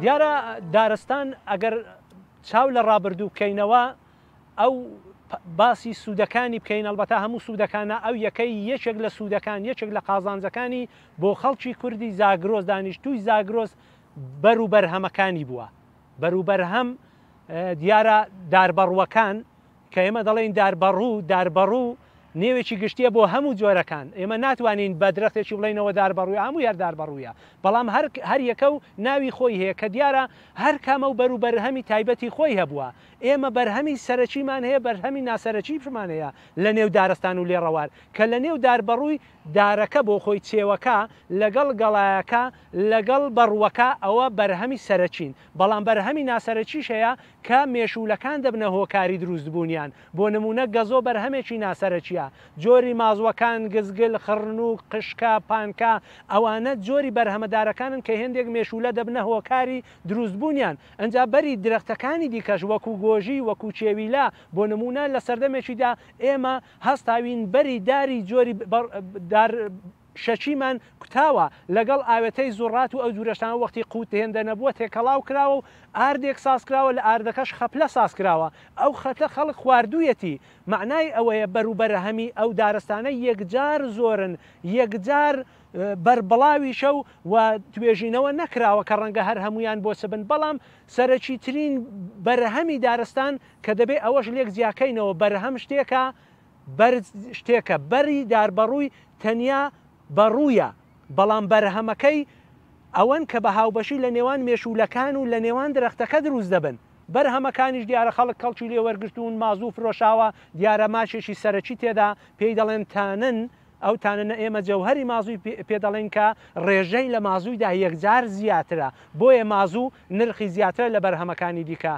دیارە دارستان ئەگەر چاو لە ڕابردوو بکەینەوە ئەو باسی سوودەکانی بکەین ئەلبەتە هەموو سوودەکانە ئەو یەکەی یەکێک لە سوودەکان یەکێک لە قازانجەکانی بۆ خەڵکی کوردی زاگرۆز دانیشتووی زاگرۆز بەروبەرهەمەکانی بووە. بەروبەرهەم دیارە داربەڕوەکان کە ئێمە دەڵێن داربەڕوو نێوێکی گشتیە بۆ هەموو جۆرەکان. ئێمە ناتوانین بە درەختێکی بڵێنەوە داربەڕووی هەموو یار داربەڕوویە، بەڵام هەر یەکە و ناوی خۆی هەیە کە دیارە هەر کامە و بەروبەرهەمی تایبەتی خۆی هەبووە. ئێمە بەرهەمی سەرەکیمان هەیە، بەرهەمی ناسەرەکیمان هەیە لە نێو دارستان و لێڕەوار کە لە نێو داربەڕووی دارەکە بۆ خۆی چێوەکە لەگەڵ گەڵایەکە لەگەڵ بەڕوەکە ئەوە بەرهەمی سەرەکین، بەڵام بەرهەمی ناسەرەکیش هەیە کە مێشولەکان دەبنە هۆکاری دروستبوونیان. بۆ نمونە گەزۆ بەرهەمێکی ناسەرەکیە، جۆری مازوەکان گزگل خڕنوو قشکە پانکە ئەوانە جۆری بەرهەمەدارەکانن کە هێندێک مێشولە دەبنە هۆکاری دروستبوونیان. ئەنجا بەری درەختەکانی دیکەش وەکو گۆژی وەکو چێویلا بۆ نمونە لە سەردەمێکیدا ئێمە هەستاوین بەری داری جۆری شەچیمان کوتاوە لەگەڵ ئاوێتەی زوڕات و ئەو جوورەشتانە وەختی قوت هێندە نەبووە تێکەڵاو کراوە و ئاردێک سازکراوە لە ئاردەکەش خەپلە سازکراوە. ئەو خەتە خەڵک خواردوویەتی. معنای ئەوەیە بەروبەرهەمی ئەو دارستانە یەکجار زۆرن، یەکجار بەربڵاویشە و توێژینەوە نەکراوە کە ڕەنگە هەر هەمویان بۆ سبن، بەڵام سەرەکی ترین بەرهەمی دارستان کە دەبێت ئەوەش لێک زیاکەینەوە بەرهەم شتێکە بەری داربەڕووی تەنیا بەڕوویە، بەڵام بەرهەمەکەی ئەوەن کە بە هاوبەشی لە نێوان مێشولەکان و لە نێوان درەختەکە دروست دەبن. بەرهەمەکانیش دیارە خەڵک کەڵکی لێ وەرگرتوون مازوو فرۆشاوە، دیارە ماچێکی سەرەکی تێدا پێی دەڵێن تانن. ئەو تانە ئێمە جەوهەری مازووی پێ دەڵێن کە ڕێژەی لە مازوویدا یەکجار زیاترە، بۆیە مازوو نرخی زیاترە لە بەرهەمەکانی دیکە.